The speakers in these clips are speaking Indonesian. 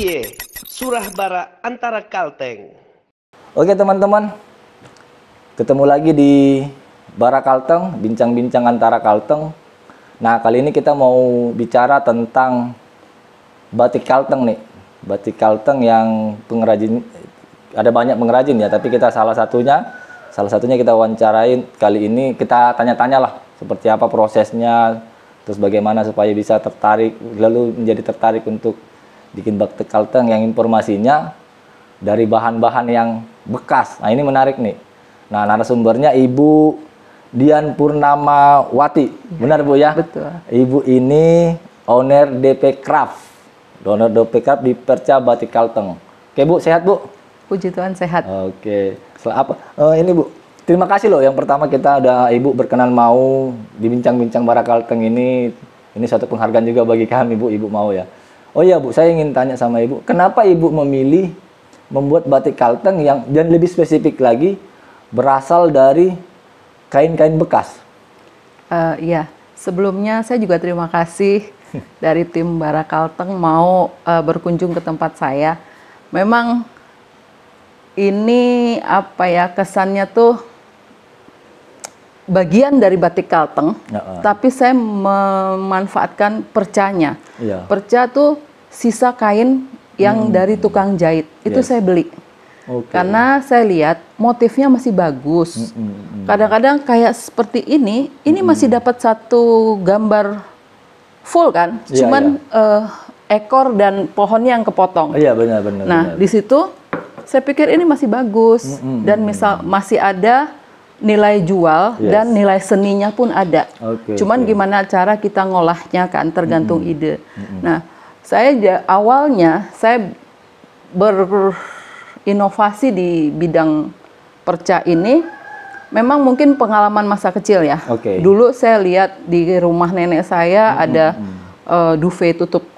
Iye, Surah Bara Antara Kalteng. Oke teman-teman, ketemu lagi di Bara Kalteng, bincang-bincang antara Kalteng. Nah kali ini kita mau bicara tentang batik Kalteng nih. Batik Kalteng yang pengrajin, ada banyak pengrajin ya, tapi kita salah satunya kita wawancarain kali ini. Kita tanya-tanya lah seperti apa prosesnya, terus bagaimana supaya bisa tertarik, lalu menjadi tertarik untuk bikin batik Kalteng yang informasinya dari bahan-bahan yang bekas. Nah ini menarik nih. Nah narasumbernya Ibu Dian Purnamawati, benar Bu ya? Betul. Ibu ini owner DP Craft, di Perca Batik Kalteng. Oke Bu, sehat Bu? Puji Tuhan sehat. Oke. Ini Bu, terima kasih loh. Yang pertama kita ada Ibu berkenan mau dibincang-bincang Bara Kalteng ini. Ini suatu penghargaan juga bagi kami Bu, Ibu mau ya. Oh iya Bu, saya ingin tanya sama Ibu, kenapa Ibu memilih membuat batik Kalteng yang, dan lebih spesifik lagi, berasal dari kain-kain bekas? Iya, sebelumnya saya juga terima kasih dari tim Bara Kalteng mau berkunjung ke tempat saya. Memang ini apa ya, kesannya tuh bagian dari batik Kalteng, tapi saya memanfaatkan percanya. Iya. Perca tuh sisa kain yang dari tukang jahit, itu saya beli. Karena saya lihat motifnya masih bagus. Kadang-kadang kayak seperti ini masih dapat satu gambar full kan, cuman ekor dan pohonnya yang kepotong. Iya benar-benar. Nah di situ saya pikir ini masih bagus dan misal masih ada nilai jual dan nilai seninya pun ada. Cuman gimana cara kita ngolahnya kan tergantung ide. Nah, awalnya saya berinovasi di bidang perca ini memang mungkin pengalaman masa kecil ya. Dulu saya lihat di rumah nenek saya ada duvet tutup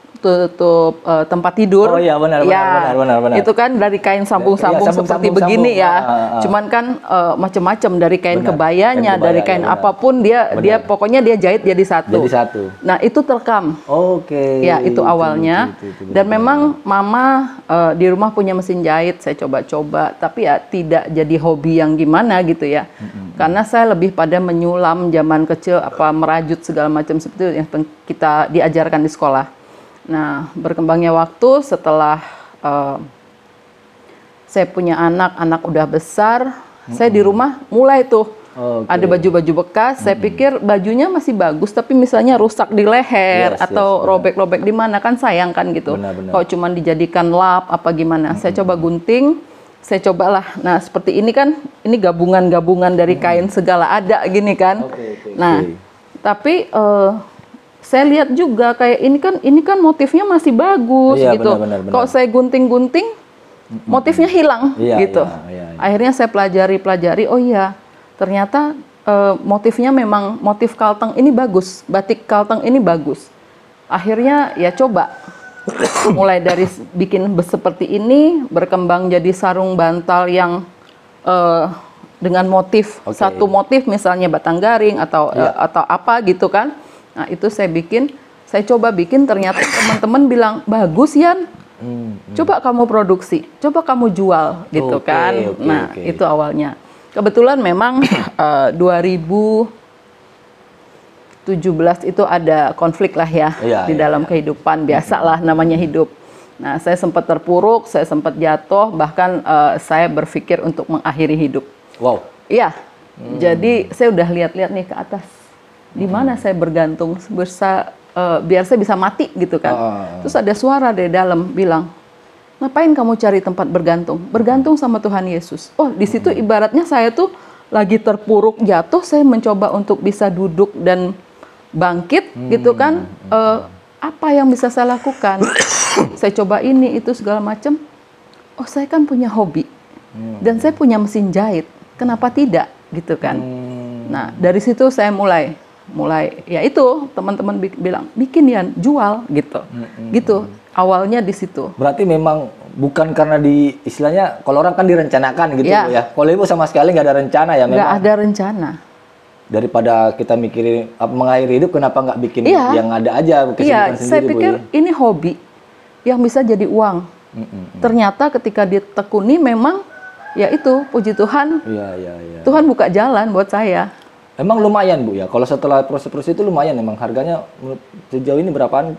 tempat tidur. Oh iya benar. Itu kan dari kain sambung-sambung seperti begini ya. Cuman kan macam-macam, dari kain kebayanya, dari kain apapun dia pokoknya dia jahit jadi satu. Nah, itu terekam. Ya, itu awalnya. Dan memang mama di rumah punya mesin jahit, saya coba-coba, tapi ya tidak jadi hobi yang gimana gitu ya. Karena saya lebih pada menyulam zaman kecil, merajut segala macam seperti itu yang kita diajarkan di sekolah. Nah, berkembangnya waktu setelah saya punya anak udah besar, saya di rumah mulai tuh ada baju-baju bekas. Saya pikir bajunya masih bagus, tapi misalnya rusak di leher atau robek-robek di mana, kan sayang kan gitu. Kalau cuma dijadikan lap apa gimana, saya coba gunting, saya cobalah. Nah, seperti ini kan, ini gabungan-gabungan dari kain segala ada gini kan. Nah, tapi saya lihat juga kayak ini kan motifnya masih bagus gitu. Kalau saya gunting-gunting, motifnya hilang gitu. Akhirnya saya pelajari. Oh iya, ternyata motifnya memang motif Kalteng ini bagus, batik Kalteng ini bagus. Akhirnya ya coba, mulai dari bikin seperti ini, berkembang jadi sarung bantal yang dengan motif satu motif, misalnya batang garing atau apa gitu kan. Nah itu saya coba bikin, ternyata teman-teman bilang, bagus Yan, coba kamu produksi, coba kamu jual gitu kan. Nah itu awalnya. Kebetulan memang 2017 itu ada konflik lah ya di dalam kehidupan, biasalah namanya hidup. Nah saya sempat terpuruk, saya sempat jatuh, bahkan saya berpikir untuk mengakhiri hidup. Wow. Iya, jadi saya udah lihat-lihat nih ke atas. Di mana saya bergantung, biar saya bisa mati gitu kan. Terus ada suara dari dalam bilang, ngapain kamu cari tempat bergantung? Bergantung sama Tuhan Yesus. Oh, di situ ibaratnya saya tuh lagi terpuruk jatuh, saya mencoba untuk bisa duduk dan bangkit gitu kan. Apa yang bisa saya lakukan? Saya coba ini itu segala macam. Oh, saya kan punya hobi dan saya punya mesin jahit. Kenapa tidak gitu kan? Nah, dari situ saya mulai ya itu teman-teman bilang bikin ya jual gitu awalnya di situ. Berarti memang bukan karena istilahnya kalau orang kan direncanakan gitu ya. Kalau Ibu sama sekali nggak ada rencana ya? Memang nggak ada rencana. Daripada kita mikirin mengakhiri hidup, kenapa nggak bikin yang ada aja kesibukan sendiri? Saya pikir ini hobi. yang bisa jadi uang. Ternyata ketika ditekuni memang ya itu, puji Tuhan, Iya, iya, iya. Tuhan buka jalan buat saya. Emang lumayan Bu ya. Kalau setelah proses-proses itu lumayan emang harganya sejauh ini berapaan?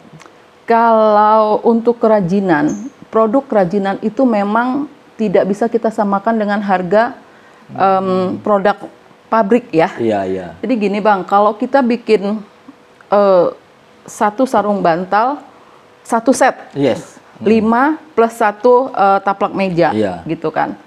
Kalau untuk kerajinan, produk kerajinan itu memang tidak bisa kita samakan dengan harga produk pabrik ya. Iya, iya. Jadi gini Bang, kalau kita bikin satu sarung bantal, satu set, Yes. 5 plus 1 taplak meja, Iya. gitu kan.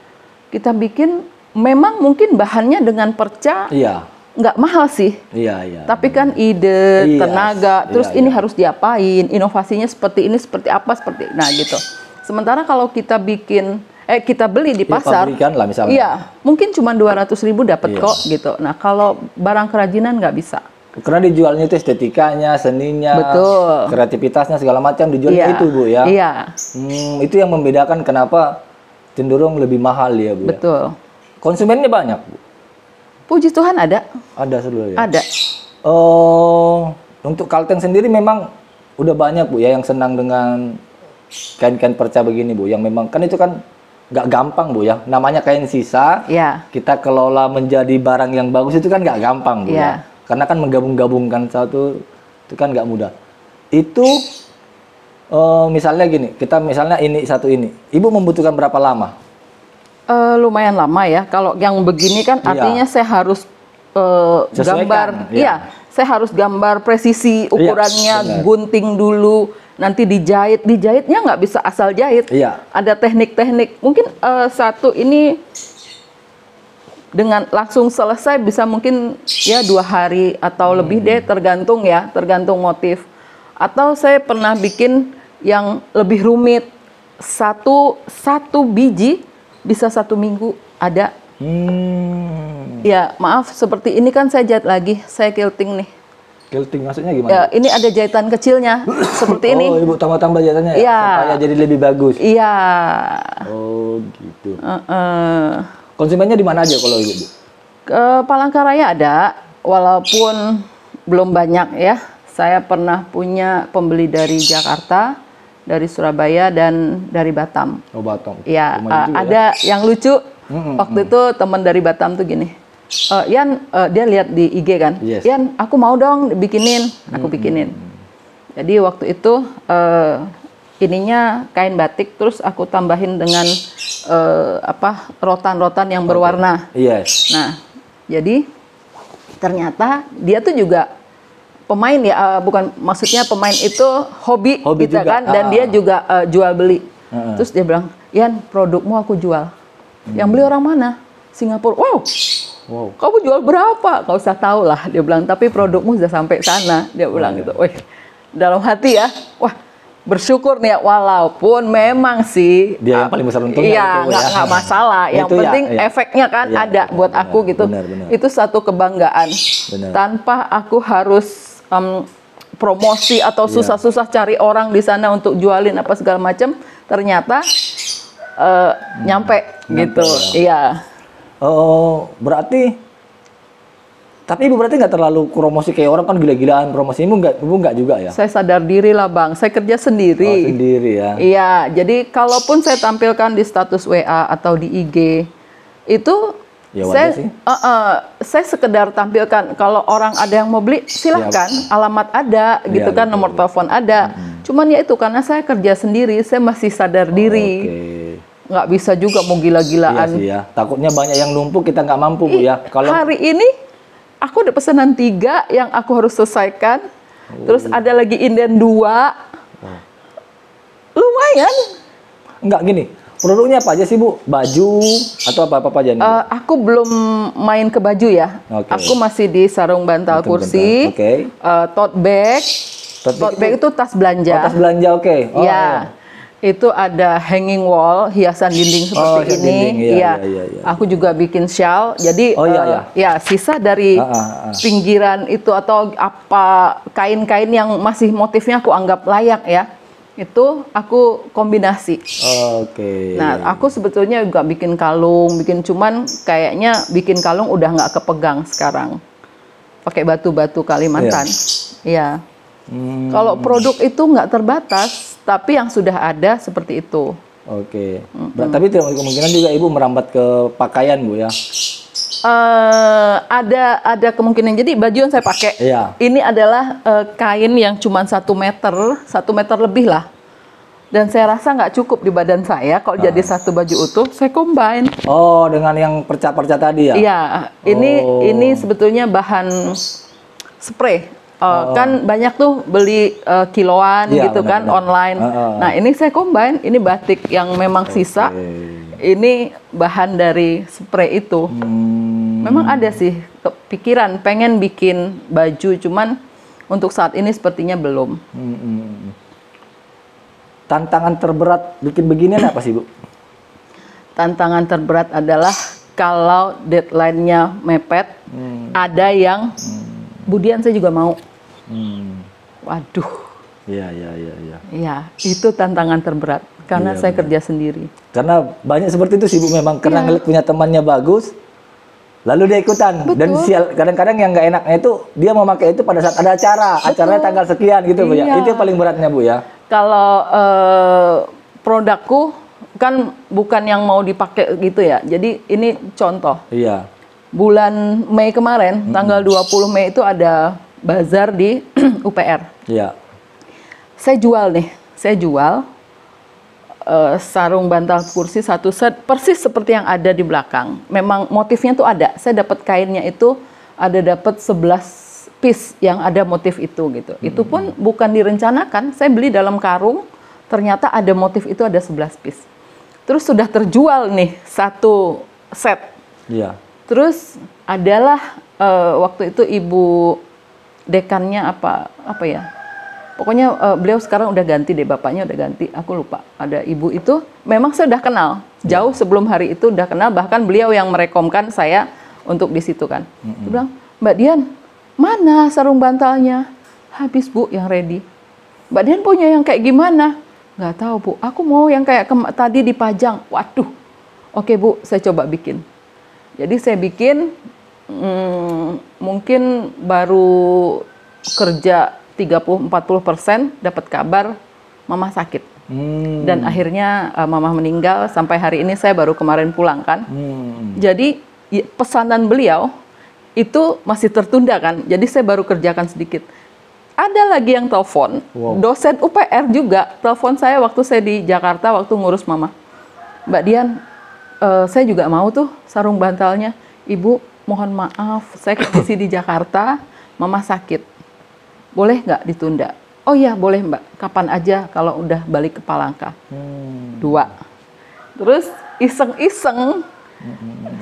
Kita bikin, memang mungkin bahannya dengan perca Iya. nggak mahal sih. Iya, iya. Tapi kan ide, Iya, tenaga, terus iya, ini iya. harus diapain, inovasinya seperti ini, seperti apa, seperti nah gitu. Sementara kalau kita bikin, kita beli di Ya, pasar, pabrikan lah misalnya. iya mungkin cuma 200.000 dapat Iya. kok gitu. Nah kalau barang kerajinan nggak bisa. Karena dijualnya itu estetikanya, seninya, Betul. kreativitasnya segala macam dijualnya Iya. itu Bu ya. Iya, Itu yang membedakan kenapa cenderung lebih mahal ya Bu. Ya? betul. Konsumennya banyak Bu. Puji Tuhan ada, Ada seluruh ya. ada. Untuk Kalteng sendiri memang udah banyak Bu ya yang senang dengan kain-kain perca begini Bu. Yang memang kan itu kan nggak gampang Bu ya. Namanya kain sisa. Ya, Kita kelola menjadi barang yang bagus itu kan nggak gampang Bu Iya. ya. Karena kan menggabung-gabungkan satu itu kan nggak mudah. Itu misalnya gini, kita misalnya ini satu ini, Ibu membutuhkan berapa lama? lumayan lama ya. Kalau yang begini kan Iya. artinya saya harus Sesuaikan, gambar, iya. iya, saya harus gambar presisi ukurannya, benar. gunting dulu, nanti dijahit. Dijahitnya nggak bisa asal jahit. Iya. Ada teknik-teknik. Mungkin satu ini dengan langsung selesai bisa mungkin ya 2 hari atau lebih deh, tergantung ya, tergantung motif. Atau saya pernah bikin yang lebih rumit, satu biji bisa 1 minggu ada. Ya maaf, seperti ini kan saya jahit lagi, saya quilting nih. Quilting maksudnya gimana? Ya, ini ada jahitan kecilnya seperti ini. Oh, Ibu tambah-tambah jahitannya ya? Iya. Supaya jadi lebih bagus. Iya. Oh, gitu. Heeh. Konsumennya di mana aja kalau Ibu? Ke Palangkaraya ada, walaupun belum banyak ya. Saya pernah punya pembeli dari Jakarta, dari Surabaya, dan dari Batam. Oh, Batam. Ya, Lumayan juga ada yang lucu. Waktu itu teman dari Batam tuh gini, Yan, dia lihat di IG kan, Yes. Yan, aku mau dong bikinin, aku bikinin. Jadi waktu itu ininya kain batik, terus aku tambahin dengan rotan-rotan yang berwarna. Yes. Nah, jadi ternyata dia tuh juga pemain ya, bukan maksudnya pemain itu hobi Hobi gitu juga. kan, dan dia juga jual beli. Heeh. Terus dia bilang, Yan, produkmu aku jual. Yang beli orang mana? Singapura. Wow, Wow. kamu jual berapa? Gak usah tahu lah, dia bilang. Tapi produkmu sudah sampai sana, dia bilang gitu. Wih, dalam hati ya, wah bersyukur nih ya, walaupun memang sih Dia yang paling besar untungnya iya, itu, ya. nggak masalah. Yang Itu ya, penting iya. efeknya kan Iya, ada buat benar, aku gitu. benar. Itu satu kebanggaan. Benar. Tanpa aku harus promosi atau Iya. susah-susah cari orang di sana untuk jualin apa segala macam, ternyata nyampe gitu. Iya. Oh, berarti tapi Ibu berarti nggak terlalu promosi kayak orang kan gila-gilaan promosi. Ibu nggak juga ya? Saya sadar diri lah Bang, saya kerja Oh, sendiri. sendiri ya. Iya, jadi kalaupun saya tampilkan di status WA atau di IG, itu Ya, wajar sih. saya sekedar tampilkan. Kalau orang ada yang mau beli, silahkan. Alamat ada, gitu kan, betul, nomor telepon ada. Cuman ya itu, karena saya kerja sendiri, saya masih sadar diri. Oke. Nggak bisa juga mau Iya gila-gilaan. sih ya. Takutnya banyak yang numpuk kita nggak mampu Bu ya. Kalau Hari ini aku ada pesanan 3 yang aku harus selesaikan. Terus ada lagi inden 2. Lumayan. nggak gini, produknya apa aja sih Bu? Baju atau apa aja nih? Bu? Aku belum main ke baju ya. Oke. Aku masih di sarung bantal Sarung kursi. bantal, oke. Tote bag. Tote Tote bag bag itu tas belanja. Oh, tas belanja oke. Oh, Ya. Itu ada hanging wall, hiasan dinding seperti Oh, hiasan ini. dinding, iya, Iya. iya. Aku juga bikin shawl. Jadi Oh, iya, ya sisa dari Ah. pinggiran itu atau apa kain-kain yang masih motifnya aku anggap layak ya. Itu aku kombinasi. Oke. Nah, aku sebetulnya juga bikin kalung, cuman kayaknya bikin kalung udah nggak kepegang sekarang. Pakai batu-batu Kalimantan. Iya. Kalau produk itu nggak terbatas, tapi yang sudah ada seperti itu. Oke. Tapi tidak kemungkinan juga Ibu merambat ke pakaian, Bu ya? Ada kemungkinan. Jadi baju yang saya pakai ini adalah kain yang cuma 1 meter lebih lah. Dan saya rasa nggak cukup di badan saya kalau jadi satu baju utuh. Saya combine. Oh, dengan yang perca-perca tadi ya? Iya, ini sebetulnya bahan spray. Kan banyak tuh beli kiloan gitu kan online. Nah ini saya combine. Ini batik yang memang sisa. Ini bahan dari spray itu. Memang ada sih kepikiran pengen bikin baju, cuman untuk saat ini sepertinya belum. Tantangan terberat bikin beginian apa sih, Bu? Tantangan terberat adalah kalau deadline-nya mepet, ada yang Budian saya juga mau. Waduh. Iya. Iya, itu tantangan terberat karena saya kerja sendiri. Karena banyak seperti itu sih, Bu, memang karena ngeliat punya temannya bagus, lalu dia ikutan. Betul. Dan kadang-kadang yang nggak enaknya itu dia mau pakai itu pada saat ada acaranya tanggal sekian gitu, Bu ya. Itu yang paling beratnya, Bu ya. Kalau produkku kan bukan yang mau dipakai gitu ya. Jadi ini contoh. Iya. Bulan Mei kemarin, tanggal 20 Mei itu ada bazar di UPR. Iya. Saya jual sarung bantal kursi 1 set persis seperti yang ada di belakang. Memang motifnya tuh ada. Saya dapat kainnya itu dapat 11 piece yang ada motif itu gitu. Itu pun bukan direncanakan. Saya beli dalam karung, ternyata ada motif itu ada 11 piece. Terus sudah terjual nih 1 set. Iya. Terus adalah waktu itu ibu dekannya apa ya? Pokoknya beliau sekarang udah ganti deh, bapaknya udah ganti. Aku lupa. Ada ibu itu memang saya udah kenal. Jauh sebelum hari itu udah kenal, bahkan beliau yang merekomkan saya untuk di situ kan. Dia bilang, "Mbak Dian, mana sarung bantalnya?" "Habis, Bu, yang ready." "Mbak Dian punya yang kayak gimana?" "Nggak tahu, Bu. Aku mau yang kayak tadi dipajang." Waduh. "Oke, Bu, saya coba bikin." Jadi saya bikin, mungkin baru kerja 30-40%, dapat kabar mama sakit. Dan akhirnya mama meninggal. Sampai hari ini saya baru kemarin pulang kan. Jadi pesanan beliau itu masih tertunda kan. Jadi saya baru kerjakan sedikit. Ada lagi yang telepon, dosen UPR juga telepon saya waktu saya di Jakarta waktu ngurus mama. "Mbak Dian, saya juga mau tuh sarung bantalnya. Ibu, mohon maaf, saya kondisi di Jakarta, mama sakit. Boleh nggak ditunda?" "Oh iya, boleh Mbak. Kapan aja kalau udah balik ke Palangka." 2. Terus iseng-iseng,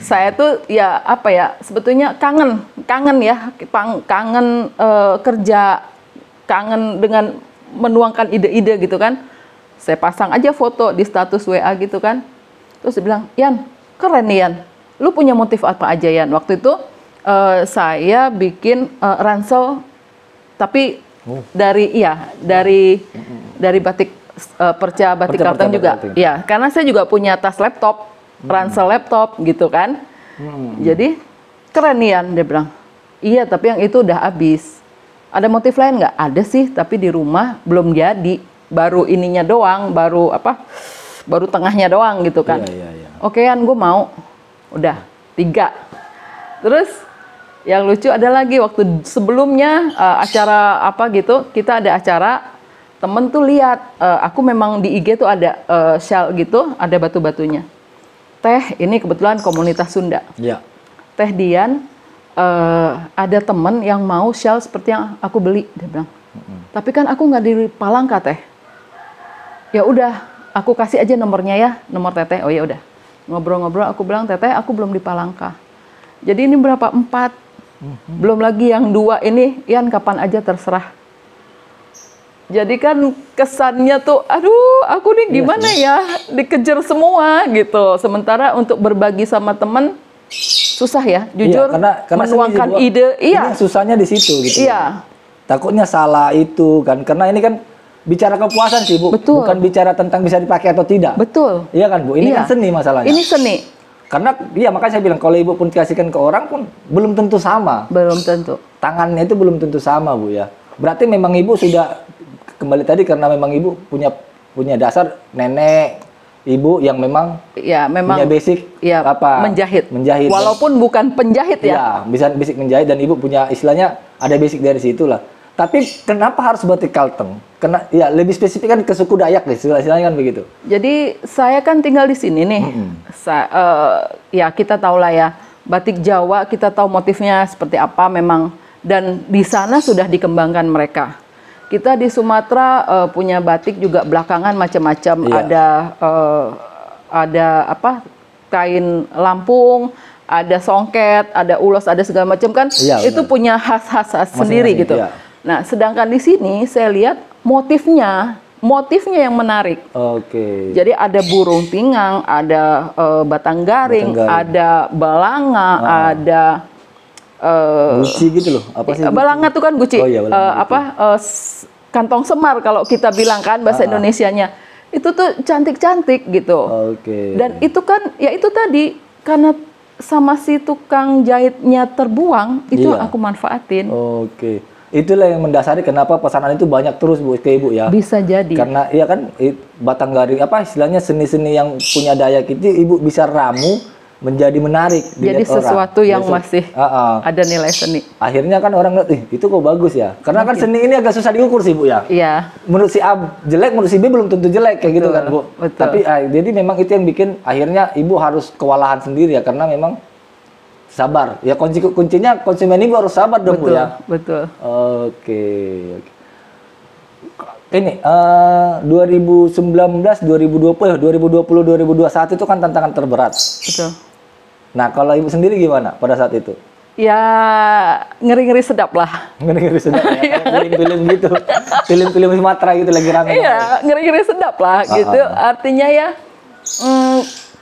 saya tuh ya apa ya, sebetulnya kangen kerja, kangen dengan menuangkan ide-ide gitu kan. Saya pasang aja foto di status WA gitu kan. Terus dia bilang, "Yan, keren nih Yan. Lu punya motif apa aja Yan?" Waktu itu saya bikin ransel, tapi dari batik perca batik Kalteng juga. Ya, karena saya juga punya tas laptop, ransel laptop gitu kan. Jadi keren nih Yan, dia bilang. "Iya, tapi yang itu udah habis. Ada motif lain nggak?" "Ada sih, tapi di rumah belum jadi. Baru ininya doang, baru tengahnya doang gitu kan." "Oke Yan, gue mau." Udah 3. Terus yang lucu ada lagi waktu sebelumnya acara apa gitu, kita ada acara, temen tuh lihat aku memang di IG tuh ada shawl gitu, ada batu-batunya. "Teh, ini kebetulan komunitas Sunda. Iya. Teh Dian, ada temen yang mau shawl seperti yang aku beli," dia bilang. "Tapi kan aku nggak di Palangka Teh." "Ya udah, aku kasih aja nomornya ya, nomor Teteh." "Oh ya udah." Ngobrol-ngobrol, aku bilang, "Teteh, aku belum di Palangka. Jadi ini berapa? 4. Belum lagi yang 2 ini, Yan kapan aja terserah." Jadi kan kesannya tuh, aduh aku nih gimana ya, dikejar semua gitu. Sementara untuk berbagi sama teman, susah ya, jujur, karena menuangkan seni, ide. Ini susahnya di situ gitu. Iya. Takutnya salah itu kan, karena ini kan bicara kepuasan sih, Bu. Betul. Bukan bicara tentang bisa dipakai atau tidak. Betul. Iya kan, Bu? Ini kan seni masalahnya. Ini seni. Karena iya, makanya saya bilang kalau Ibu pun kasihkan ke orang pun belum tentu sama. Belum tentu. Tangannya itu belum tentu sama, Bu ya. Berarti memang Ibu sudah kembali tadi karena memang Ibu punya punya dasar nenek, ibu yang memang Ya, memang punya basic ya, apa? menjahit. Menjahit. Walaupun bukan penjahit ya. Ya, bisa basic menjahit dan ibu punya istilahnya ada basic dari situ lah. Tapi kenapa harus batik Kalteng? Karena ya lebih spesifik kan ke suku Dayak deh, istilahnya kan begitu. Jadi saya kan tinggal di sini nih. Ya kita tahu lah ya, batik Jawa kita tahu motifnya seperti apa memang, dan di sana sudah dikembangkan mereka. Kita di Sumatera punya batik juga belakangan macam-macam. Iya. Ada apa, kain Lampung, ada songket, ada ulos, ada segala macam kan. Iya, itu benar. punya khas-khas sendiri Masing-masing, gitu. iya. Nah, sedangkan di sini saya lihat motifnya yang menarik. Oke. Jadi ada burung tinggang, ada batang garing, Batang garing. ada balanga, ada Guci gitu loh. Apa sih? balanga tuh kan guci. Oh iya, balanga guci. Kantong semar kalau kita bilang kan bahasa Indonesianya. Itu tuh cantik-cantik gitu. Oke. Dan itu kan ya itu tadi karena sama si tukang jahitnya terbuang, itu Iya. aku manfaatin. Oke. Itulah yang mendasari kenapa pesanan itu banyak terus Bu ke Ibu ya. Bisa jadi. Karena iya kan batang garing apa istilahnya seni-seni yang punya Dayak itu Ibu bisa ramu menjadi menarik Jadi dilihat orang. sesuatu yang Jadi, masih ada nilai seni. akhirnya kan orang lihat, itu kok bagus ya. Karena kan seni ini agak susah diukur sih Bu ya. Iya. Menurut si A jelek, menurut si B belum tentu jelek kayak gitu Betul, kan Bu. betul. Tapi jadi memang itu yang bikin akhirnya Ibu harus kewalahan sendiri ya karena memang sabar. Ya kuncinya konsumen Ibu harus sabar dong Bu Betul, ya. betul. Oke. Ini 2019, 2020, 2021 itu kan tantangan terberat. Betul. Nah, kalau Ibu sendiri gimana pada saat itu? Ya ngeri-ngeri sedap lah. Ngeri-ngeri sedap ya, kayak film-film gitu. Film-film Sumatera gitu lagi rame. Iya, ngeri-ngeri sedap lah gitu. Artinya ya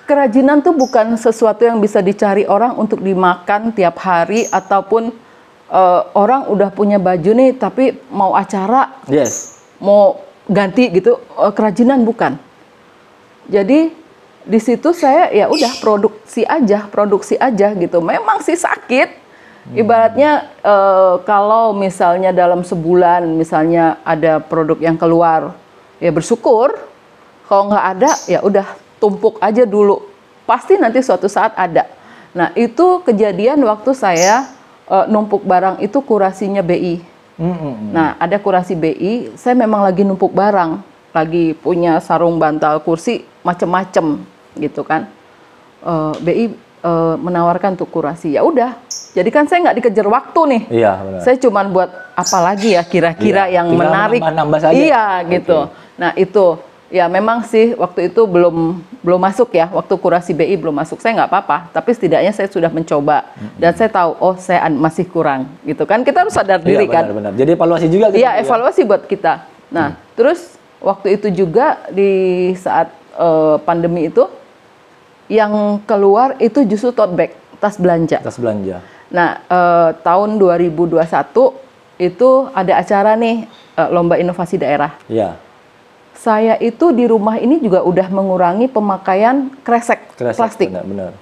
kerajinan tuh bukan sesuatu yang bisa dicari orang untuk dimakan tiap hari ataupun orang udah punya baju nih tapi mau acara, Yes. mau ganti gitu, kerajinan bukan. Jadi di situ saya ya udah produksi aja gitu. Memang sih sakit. Ibaratnya kalau misalnya dalam sebulan misalnya ada produk yang keluar, ya bersyukur. Kalau nggak ada ya udah tumpuk aja dulu. Pasti nanti suatu saat ada. Nah, itu kejadian waktu saya numpuk barang itu kurasinya BI. Nah, ada kurasi BI, saya memang lagi numpuk barang, lagi punya sarung bantal kursi macem-macem gitu kan. BI menawarkan untuk kurasi, ya udah. Jadi kan saya nggak dikejar waktu nih. Iya, benar. Saya cuman buat apa lagi ya kira-kira yang tinggal menarik. nambah-nambah saja. Iya gitu. Oke. Nah itu ya memang sih waktu itu belum masuk ya, waktu kurasi BI belum masuk. Saya nggak apa-apa, tapi setidaknya saya sudah mencoba dan saya tahu oh saya masih kurang gitu kan. Kita harus sadar diri kan. Benar-benar. Jadi evaluasi juga gitu. Iya, evaluasi buat kita. Nah, terus waktu itu juga di saat pandemi itu yang keluar itu justru tote bag, tas belanja. Tas belanja. Nah, tahun 2021 itu ada acara nih lomba inovasi daerah. Iya. Saya itu di rumah ini juga udah mengurangi pemakaian kresek plastik. Benar.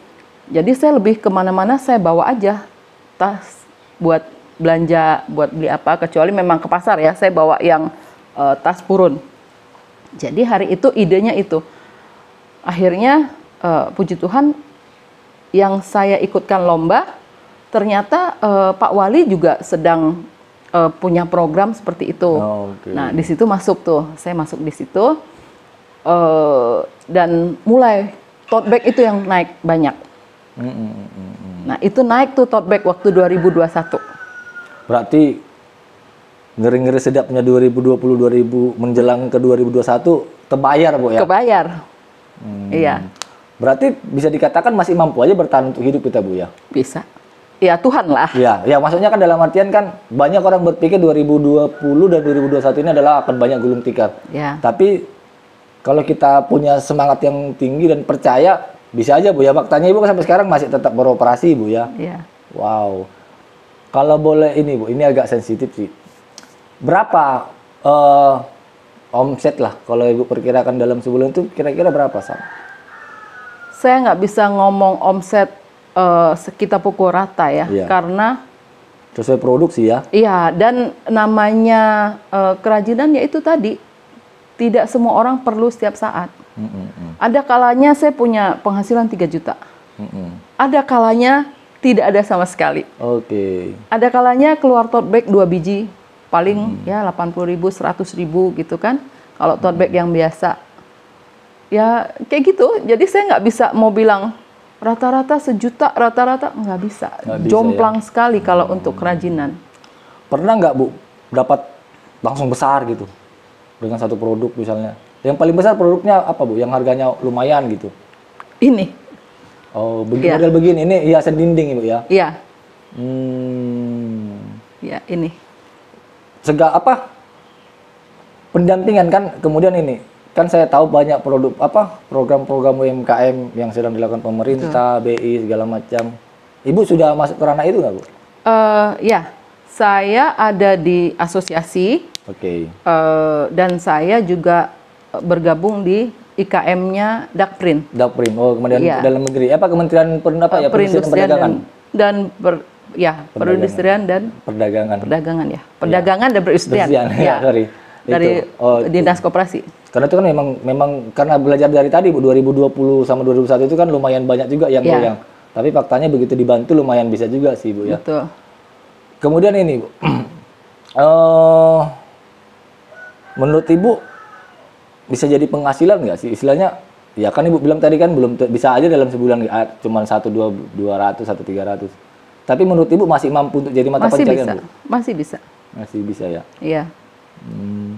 Jadi saya lebih kemana-mana saya bawa aja tas buat belanja, buat beli apa. Kecuali memang ke pasar ya, saya bawa yang tas purun. Jadi hari itu idenya itu. Akhirnya puji Tuhan yang saya ikutkan lomba, ternyata Pak Wali juga sedang punya program seperti itu. Oke. Nah, di situ masuk tuh, saya masuk di situ dan mulai tote bag itu yang naik banyak. Nah, itu naik tuh tote bag waktu 2021. Berarti ngeri-ngeri sedapnya 2020 menjelang ke 2021 terbayar Bu ya. Kebayar. Iya, Berarti bisa dikatakan masih mampu aja bertahan untuk hidup kita Bu ya. bisa. Ya Tuhan lah. Ya maksudnya kan dalam artian kan banyak orang berpikir 2020 dan 2021 ini adalah akan banyak gulung tikar. Ya. Tapi kalau kita punya semangat yang tinggi dan percaya, bisa aja Bu ya. Faktanya Ibu kan sampai sekarang masih tetap beroperasi Bu ya. Iya. Wow. Kalau boleh ini Bu, ini agak sensitif sih. Berapa omset lah kalau Ibu perkirakan dalam sebulan itu kira-kira berapa Sam? Saya nggak bisa ngomong omset kita pukul rata ya, Iya. karena Sesuai produksi ya? iya, dan namanya kerajinan ya itu tadi tidak semua orang perlu setiap saat. Ada kalanya saya punya penghasilan 3 juta. Ada kalanya tidak ada sama sekali. Oke. Ada kalanya keluar tote bag 2 biji, paling ya 80.000, 100.000 gitu kan. Kalau tote bag yang biasa. Ya kayak gitu. Jadi saya nggak bisa mau bilang rata-rata sejuta, rata-rata nggak bisa. Nggak bisa, Jomplang sekali kalau untuk kerajinan. Pernah nggak Bu dapat langsung besar gitu dengan satu produk misalnya? Yang paling besar produknya apa Bu? Yang harganya lumayan gitu? Ini. Oh, Iya. model begini. Ini hiasan dinding Ibu ya? Iya. Hmm. Ya ini. Apa? Pendampingan kan kemudian ini. Kan saya tahu banyak produk program-program UMKM yang sedang dilakukan pemerintah, BI segala macam. Ibu sudah masuk ke ranah itu nggak Bu? Ya, saya ada di asosiasi. Oke. Dan saya juga bergabung di IKM-nya Dakprin. Dakprin. Oh, kemudian Iya. dalam negeri. Apa Kementerian Perindustrian Perdagangan? Perindustrian dan Perdagangan. Perdagangan ya. Perdagangan dan perindustrian. Perindustrian, ya, sorry. Dari Itu. Oh, Dinas Koperasi. karena itu kan memang karena belajar dari tadi Bu, 2020 sama 2021 itu kan lumayan banyak juga yang Iya. goyang. Tapi faktanya begitu dibantu lumayan bisa juga sih Bu ya. Betul. Kemudian ini Bu. Menurut Ibu bisa jadi penghasilan nggak sih? Istilahnya ya kan Ibu bilang tadi kan belum bisa aja dalam sebulan cuma 200 1 300. Tapi menurut Ibu masih mampu untuk jadi mata Masih pencarian bisa. Bu? Masih bisa. Masih bisa ya. Iya.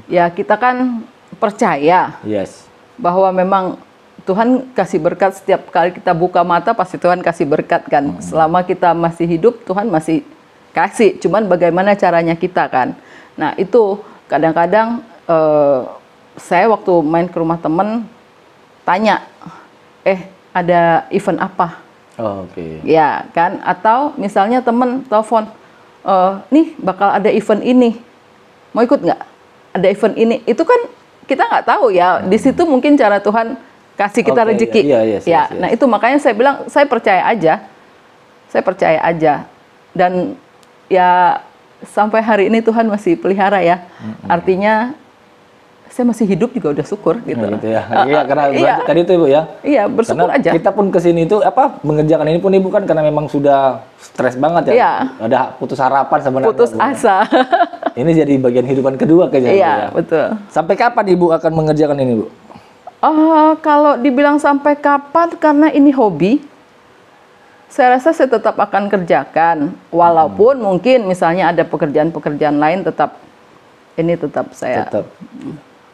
Ya, kita kan percaya Yes. bahwa memang Tuhan kasih berkat setiap kali kita buka mata, pasti Tuhan kasih berkat kan. Selama kita masih hidup, Tuhan masih kasih. Cuman bagaimana caranya kita kan. Nah itu kadang-kadang saya waktu main ke rumah temen tanya, ada event apa? Oh, oke. Ya kan? Atau misalnya temen telepon, nih bakal ada event ini, mau ikut nggak? Ada event ini. Itu kan kita nggak tahu ya. Di situ mungkin cara Tuhan kasih kita Oke, rezeki. iya, yes. Nah itu makanya saya bilang saya percaya aja. Saya percaya aja. Dan ya sampai hari ini Tuhan masih pelihara ya. Artinya saya masih hidup juga udah syukur gitu. Nah, gitu ya. Iya, karena iya. tadi itu Ibu ya. Iya, bersyukur Karena aja. kita pun kesini itu mengerjakan ini pun Ibu kan karena memang sudah stres banget ya. Iya. Ada putus harapan sebenarnya. Putus Bu. asa. Ini jadi bagian kehidupan kedua kayaknya. Bu, Iya, ya. betul. Sampai kapan Ibu akan mengerjakan ini Bu? Kalau dibilang sampai kapan, karena ini hobi, saya rasa saya tetap akan kerjakan. Walaupun mungkin misalnya ada pekerjaan-pekerjaan lain tetap saya. Tetap.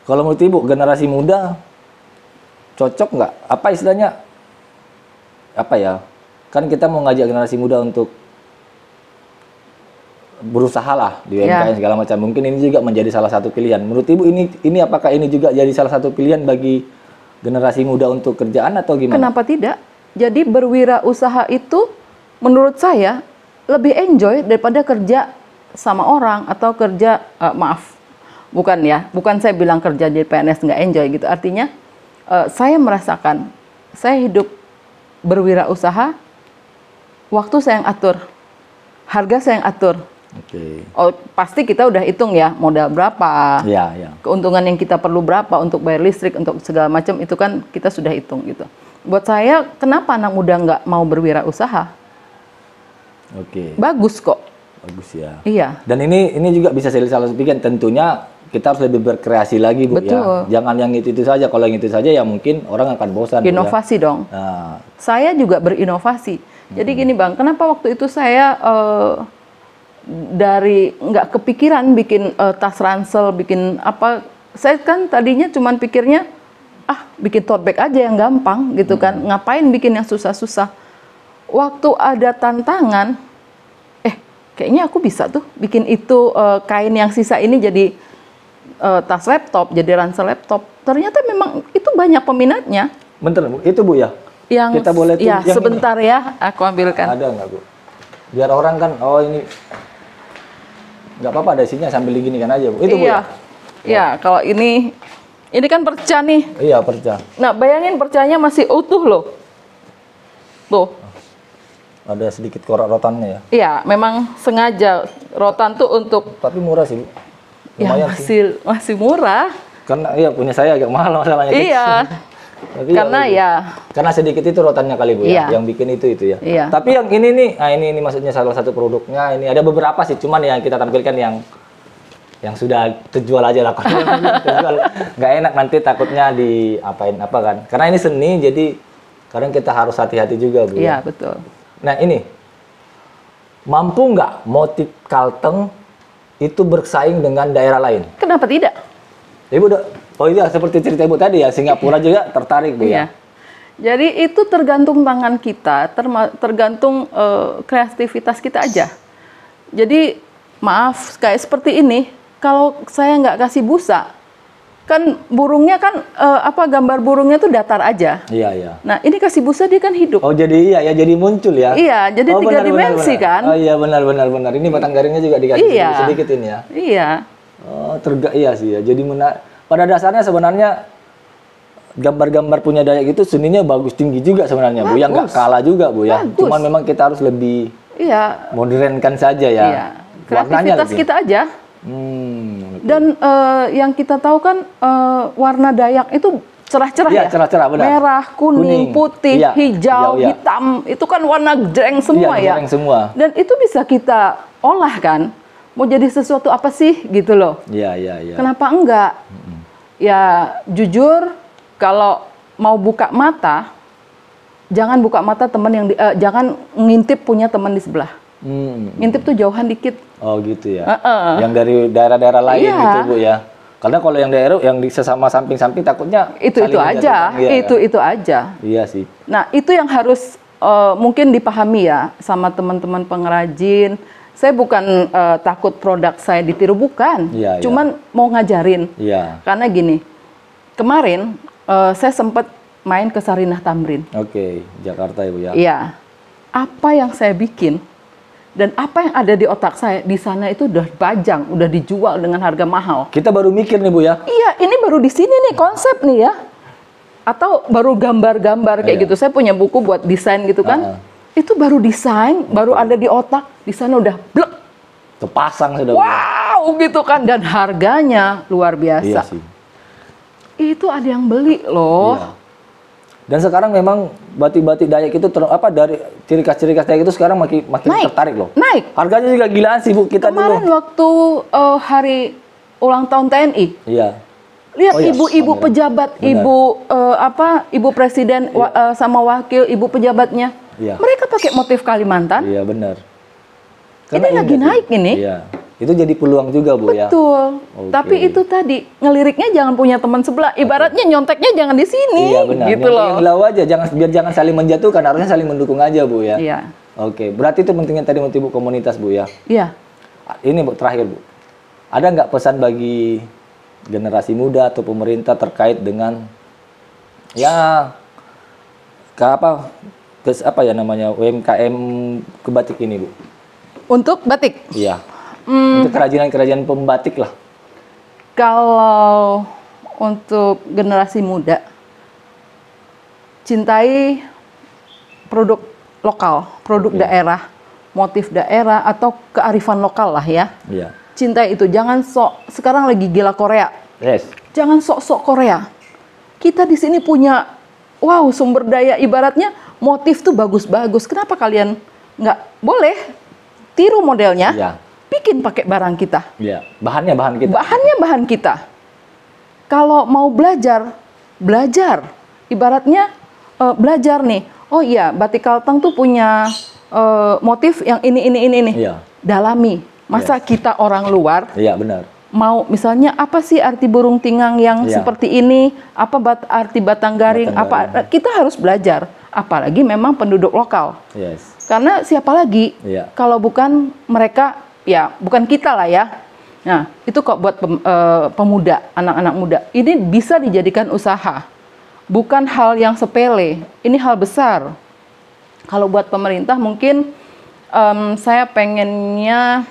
Kalau menurut Ibu generasi muda cocok nggak? Apa istilahnya? Apa ya? Kan kita mau ngajak generasi muda untuk berusaha lah di UMKM segala macam. Mungkin ini juga menjadi salah satu pilihan. Menurut Ibu ini apakah ini juga jadi salah satu pilihan bagi generasi muda untuk kerjaan atau gimana? Kenapa tidak? Jadi berwirausaha itu menurut saya lebih enjoy daripada kerja sama orang atau kerja bukan saya bilang kerja di PNS nggak enjoy gitu. Artinya saya merasakan saya hidup berwirausaha, waktu saya yang atur, harga saya yang atur. Oke. Oh, pasti kita udah hitung ya modal berapa, Ya. keuntungan yang kita perlu berapa untuk bayar listrik, untuk segala macam itu kan kita sudah hitung gitu. Buat saya, kenapa anak muda nggak mau berwirausaha? Oke. Bagus kok. Bagus ya. Iya. Dan ini juga bisa jadi salah satu pilihan. Tentunya kita harus lebih berkreasi lagi Bu Betul. ya. Jangan yang itu saja. Kalau yang itu saja ya mungkin orang akan bosan. Bu, ya. Inovasi dong. Nah, Saya juga berinovasi. Jadi gini Bang, kenapa waktu itu saya dari nggak kepikiran bikin tas ransel, bikin apa? Saya kan tadinya cuman pikirnya bikin tote bag aja yang gampang gitu kan. Ngapain bikin yang susah-susah? Waktu ada tantangan, kayaknya aku bisa tuh bikin itu kain yang sisa ini jadi tas laptop, jadi ransel laptop. Ternyata memang itu banyak peminatnya. bentar Bu, itu Bu ya. Yang Kita boleh ya yang sebentar ya, aku ambilkan. Ada nggak Bu? Biar orang kan, ini nggak apa-apa ada isinya sambil diginikan aja Bu. Itu Bu ya? Ya, kalau ini kan perca nih. Iya perca. Nah, bayangin percanya masih utuh loh. Tuh. Ada sedikit korak rotannya ya. Iya, memang sengaja rotan tuh untuk Tapi murah sih Bu. ya Lumayan sih. masih murah. Karena iya punya saya agak mahal masalahnya. Iya. Tapi Karena ya karena sedikit itu rotannya kali Bu Iya. ya, yang bikin itu ya. Iya. Tapi yang ini nih, nah ini maksudnya salah satu produknya ini ada beberapa sih, cuman yang kita tampilkan yang sudah terjual aja lah. Kalau yang belum terjual nggak enak nanti takutnya diapain apa kan. Karena ini seni jadi kadang kita harus hati-hati juga Bu. iya Ya. betul. Nah ini mampu nggak motif Kalteng itu bersaing dengan daerah lain? Kenapa tidak? Ibu udah, oh iya seperti cerita Ibu tadi ya, Singapura juga tertarik Bu Iya. ya. Jadi itu tergantung tangan kita, tergantung kreativitas kita aja. Jadi maaf kayak seperti ini, kalau saya nggak kasih busa, kan burungnya kan gambar burungnya tuh datar aja. Iya iya. Nah ini kasih busa dia kan hidup. Oh jadi iya ya, jadi muncul ya. Iya, jadi Oh, tiga benar, dimensi benar. kan. Oh iya benar. Ini batang garingnya juga dikasih Iya. sedikit ini ya. Iya. Oh iya sih ya. Jadi pada dasarnya sebenarnya gambar-gambar punya Dayak itu seninya bagus tinggi juga sebenarnya Bu. Yang nggak Bagus. kalah juga Bu ya. Bagus. Cuman memang kita harus lebih Iya. modernkan saja ya. Iya. Warnanya Kreativitas lebih. kita aja. Oke. Dan yang kita tahu kan warna Dayak itu cerah-cerah Iya, ya. cerah-cerah, benar. Merah, kuning, putih, Iya, hijau, iya. hitam. Itu kan warna jreng semua Iya, ya. jreng semua. Dan itu bisa kita olah kan. Mau jadi sesuatu apa sih gitu loh. Iya. Kenapa enggak? Ya jujur kalau mau buka mata, jangan buka mata teman yang jangan ngintip punya teman di sebelah. Ngintip tuh jauhan dikit. Oh gitu ya. Heeh. Yang dari daerah-daerah lain Iya. gitu Bu ya. Karena kalau yang daerah yang di sesama samping-samping takutnya Itu saling aja. menjatuhkan. Iya, Itu aja. Iya sih. Nah, itu yang harus mungkin dipahami ya sama teman-teman pengrajin. Saya bukan takut produk saya ditiru, bukan. Iya, iya. Cuman mau ngajarin. Iya. Karena gini, kemarin saya sempat main ke Sarinah Tamrin. Oke, Jakarta ya Bu ya. Iya. Apa yang saya bikin dan apa yang ada di otak saya di sana itu udah dipajang, udah dijual dengan harga mahal. Kita baru mikir nih Bu ya. Iya, ini baru di sini nih konsep nih ya. Atau baru gambar-gambar kayak Iya. gitu. Saya punya buku buat desain gitu kan. Itu baru desain, baru ada di otak. Di sana udah blek. Kepasang sudah Bu. Wow, gitu kan. Dan harganya luar Iya biasa. sih. Itu ada yang beli loh. Iya. Dan sekarang memang batik-batik Dayak itu dari ciri khas Dayak itu sekarang makin Naik. tertarik loh. Naik. Harganya juga gilaan sih Bu kita Kemarin dulu. waktu hari ulang tahun TNI, Iya. lihat Oh iya, ibu-ibu benar. pejabat, Benar. ibu presiden sama wakil ibu pejabatnya, Iya. mereka pakai motif Kalimantan. Iya benar. Ini lagi indah sih. naik ini. Iya. Itu jadi peluang juga Bu ya. Betul. Oke. Tapi itu tadi ngeliriknya jangan punya teman sebelah. Ibaratnya nyonteknya jangan di sini. Iya benar. Gitu loh. Yang lau aja, biar jangan saling menjatuhkan, harusnya saling mendukung aja Bu ya. Iya. Oke, berarti itu pentingnya tadi motif Bu komunitas Bu ya. Iya. Ini Bu terakhir Bu. Ada nggak pesan bagi generasi muda atau pemerintah terkait dengan ya apa ya namanya UMKM kebatik ini Bu? Untuk batik. Iya. Untuk kerajinan pembatik lah. Kalau untuk generasi muda, cintai produk lokal, produk daerah, motif daerah atau kearifan lokal lah ya. Iya. Cintai itu, jangan sekarang lagi gila Korea. Yes. Jangan sok-sok Korea. Kita di sini punya sumber daya, ibaratnya motif tuh bagus-bagus. Kenapa kalian nggak boleh tiru modelnya? Iya. Bikin pakai barang kita. Iya. Bahannya bahan kita. Bahannya bahan kita. Kalau mau belajar. Ibaratnya belajar nih. Oh iya, batik Kalteng tuh punya motif yang ini. Iya. Dalami. Masa kita orang luar Iya benar. mau misalnya apa sih arti burung tingang yang Iya. seperti ini? Apa arti batang garing? Kita harus belajar. Apalagi memang penduduk lokal. Yes. Karena siapa lagi? Iya. Kalau bukan mereka, ya bukan kita lah ya. Nah, itu kok buat pemuda, anak-anak muda. Ini bisa dijadikan usaha. Bukan hal yang sepele. Ini hal besar. Kalau buat pemerintah mungkin saya pengennya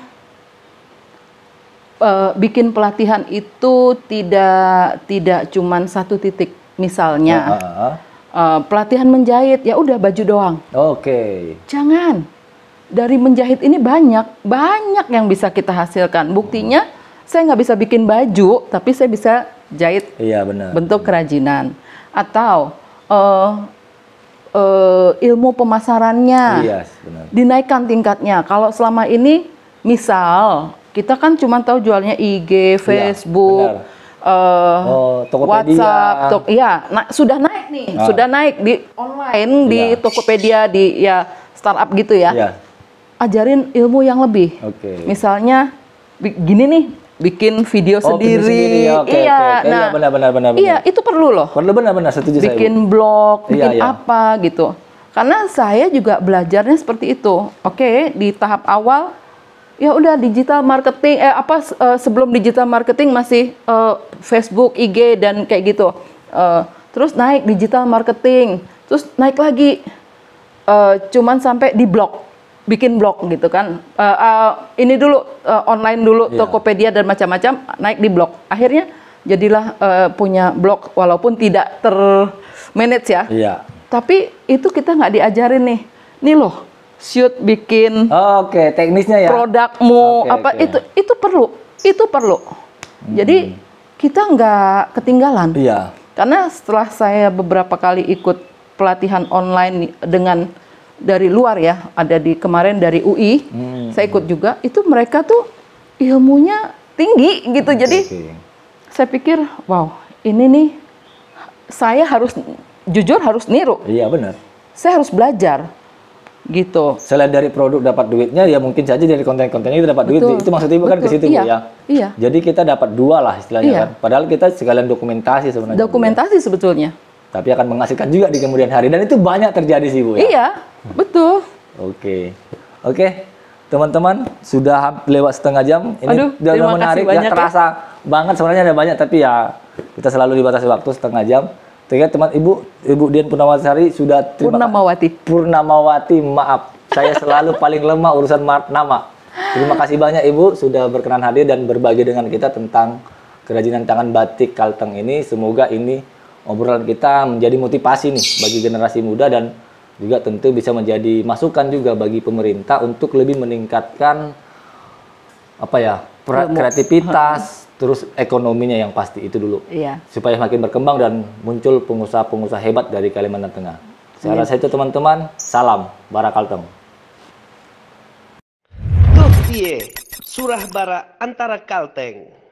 bikin pelatihan itu tidak cuman satu titik. Misalnya pelatihan menjahit, ya udah baju doang. Oke. Jangan. Dari menjahit ini banyak yang bisa kita hasilkan. Buktinya saya nggak bisa bikin baju, tapi saya bisa jahit Iya, benar. bentuk kerajinan, atau ilmu pemasarannya Iya, benar. dinaikkan tingkatnya. Kalau selama ini misal kita kan cuma tahu jualnya IG, Facebook, Tokopedia. WhatsApp, sudah naik nih, sudah naik di online, di Tokopedia, di startup gitu ya. Iya. Ajarin ilmu yang lebih. Oke. Misalnya gini nih, bikin video sendiri. Oke. Nah, benar. iya, itu perlu loh. Perlu, benar, setuju saya. Bikin blog, bikin Iya. apa gitu. Karena saya juga belajarnya seperti itu. Oke, di tahap awal ya udah digital marketing, sebelum digital marketing masih Facebook, IG dan kayak gitu. Terus naik digital marketing, terus naik lagi cuman sampai di blog. Bikin blog gitu kan, ini dulu online dulu, Tokopedia dan macam-macam, naik di blog. Akhirnya jadilah punya blog walaupun tidak termanage ya. Iya. Tapi itu kita nggak diajarin nih. Nih loh, shoot bikin Oke, teknisnya ya. produkmu itu perlu. Jadi kita nggak ketinggalan. Iya. Karena setelah saya beberapa kali ikut pelatihan online dari luar ya, ada kemarin dari UI, saya ikut juga, itu mereka tuh ilmunya tinggi gitu. Jadi saya pikir, wow, ini nih saya harus jujur harus niru. Iya, benar. Saya harus belajar gitu. Selain dari produk dapat duitnya, ya mungkin saja dari konten-kontennya itu dapat duit. Itu maksudnya bukan ke situ, Bu, ya. Iya. Jadi kita dapat dua lah istilahnya kan. Padahal kita sekalian dokumentasi sebenarnya. Dokumentasi sebetulnya. Tapi akan menghasilkan juga di kemudian hari, dan itu banyak terjadi sih, Bu, ya. Iya, betul. Oke, teman-teman, sudah lewat setengah jam. Ini Aduh, udah terima menarik, kasih banyak nggak terasa banget sebenarnya, ada banyak, tapi ya kita selalu dibatasi waktu setengah jam. Terima teman Ibu Dian Purnamawati sudah Purnamawati, maaf, saya selalu paling lemah urusan nama. Terima kasih banyak Ibu sudah berkenan hadir dan berbagi dengan kita tentang kerajinan tangan batik Kalteng ini. Semoga ini obrolan kita menjadi motivasi nih bagi generasi muda, dan juga tentu bisa menjadi masukan juga bagi pemerintah untuk lebih meningkatkan kreativitas, terus ekonominya yang pasti itu dulu. Iya. Supaya makin berkembang dan muncul pengusaha-pengusaha hebat dari Kalimantan Tengah. Saya rasa itu teman-teman, salam Bara Kalteng. Tuh Surah Bara antara Kalteng.